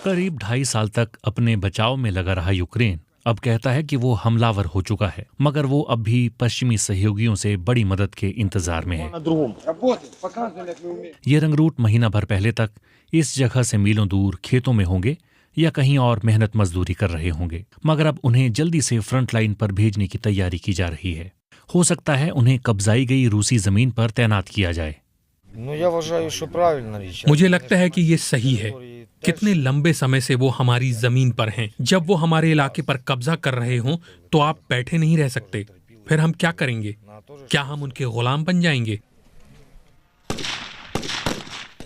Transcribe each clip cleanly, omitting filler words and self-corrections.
करीब 2.5 साल तक अपने बचाव में लगा रहा यूक्रेन अब कहता है कि वो हमलावर हो चुका है, मगर वो अब भी पश्चिमी सहयोगियों से बड़ी मदद के इंतजार में है। ये रंगरूट महीना भर पहले तक इस जगह से मीलों दूर खेतों में होंगे या कहीं और मेहनत मजदूरी कर रहे होंगे, मगर अब उन्हें जल्दी से फ्रंट लाइन पर भेजने की तैयारी की जा रही है। हो सकता है उन्हें कब्जाई गई रूसी जमीन पर तैनात किया जाए। मुझे लगता है कि ये सही है। कितने लंबे समय से वो हमारी जमीन पर हैं। जब वो हमारे इलाके पर कब्जा कर रहे हों तो आप बैठे नहीं रह सकते। फिर हम क्या करेंगे? क्या हम उनके गुलाम बन जाएंगे?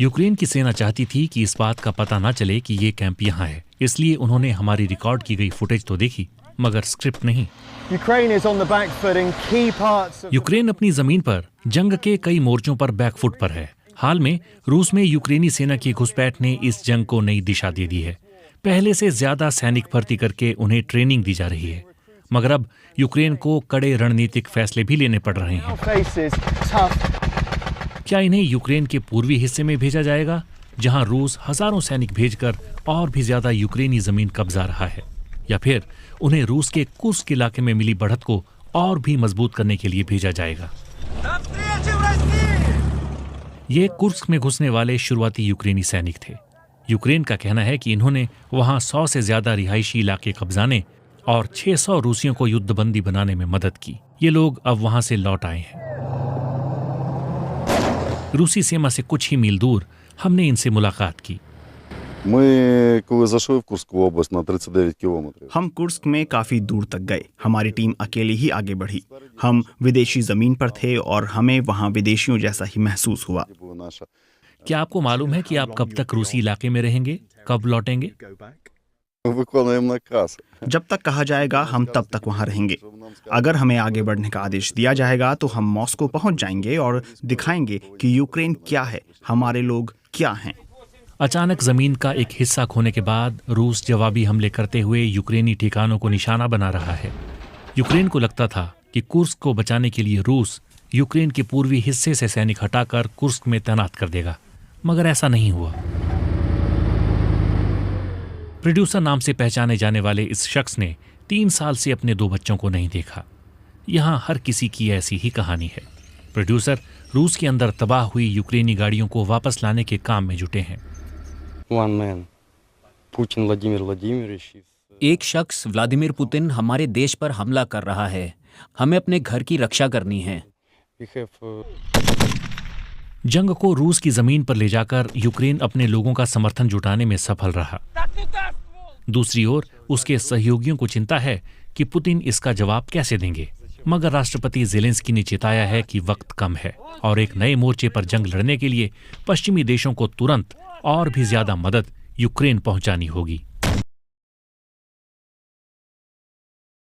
यूक्रेन की सेना चाहती थी कि इस बात का पता न चले कि ये कैंप यहाँ है, इसलिए उन्होंने हमारी रिकॉर्ड की गई फुटेज तो देखी, मगर स्क्रिप्ट नहीं। यूक्रेन अपनी जमीन पर जंग के कई मोर्चों पर बैकफुट पर है। हाल में रूस में यूक्रेनी सेना की घुसपैठ ने इस जंग को नई दिशा दे दी है। पहले से ज्यादा सैनिक भर्ती करके उन्हें ट्रेनिंग दी जा रही है, मगर अब यूक्रेन को कड़े रणनीतिक फैसले भी लेने पड़ रहे हैं। क्या इन्हें यूक्रेन के पूर्वी हिस्से में भेजा जाएगा, जहां रूस हजारों सैनिक भेजकर और भी ज्यादा यूक्रेनी जमीन कब्जा रहा है, या फिर उन्हें रूस के कुर्स्क इलाके में मिली बढ़त को और भी मजबूत करने के लिए भेजा जाएगा? ये कुर्स्क में घुसने वाले शुरुआती यूक्रेनी सैनिक थे। यूक्रेन का कहना है कि इन्होंने वहां 100 से ज्यादा रिहायशी इलाके कब्जाने और 600 रूसियों को युद्धबंदी बनाने में मदद की। ये लोग अब वहां से लौट आए हैं। रूसी सीमा से कुछ ही मील दूर हमने इनसे मुलाकात की। हम कुर्स्क में काफी दूर तक गए। हमारी टीम अकेले ही आगे बढ़ी। हम विदेशी जमीन पर थे और हमें वहां विदेशियों जैसा ही महसूस हुआ। क्या आपको मालूम है कि आप कब तक रूसी इलाके में रहेंगे, कब लौटेंगे? जब तक कहा जाएगा हम तब तक वहां रहेंगे। अगर हमें आगे बढ़ने का आदेश दिया जाएगा तो हम मॉस्को पहुंच जाएंगे और दिखाएंगे कि यूक्रेन क्या है, हमारे लोग क्या हैं। अचानक जमीन का एक हिस्सा खोने के बाद रूस जवाबी हमले करते हुए यूक्रेनी ठिकानों को निशाना बना रहा है। यूक्रेन को लगता था कि कुर्स्क को बचाने के लिए रूस यूक्रेन के पूर्वी हिस्से से सैनिक हटाकर कुर्स्क में तैनात कर देगा, मगर ऐसा नहीं हुआ। प्रोड्यूसर नाम से पहचाने जाने वाले इस शख्स ने 3 साल से अपने 2 बच्चों को नहीं देखा। यहाँ हर किसी की ऐसी ही कहानी है। प्रोड्यूसर रूस के अंदर तबाह हुई यूक्रेनी गाड़ियों को वापस लाने के काम में जुटे हैं। एक शख्स व्लादिमीर पुतिन हमारे देश पर हमला कर रहा है। हमें अपने घर की रक्षा करनी है। जंग को रूस की जमीन पर ले जाकर यूक्रेन अपने लोगों का समर्थन जुटाने में सफल रहा। दूसरी ओर उसके सहयोगियों को चिंता है कि पुतिन इसका जवाब कैसे देंगे, मगर राष्ट्रपति ज़ेलेंस्की ने चेताया है कि वक्त कम है और एक नए मोर्चे पर जंग लड़ने के लिए पश्चिमी देशों को तुरंत और भी ज्यादा मदद यूक्रेन पहुंचानी होगी।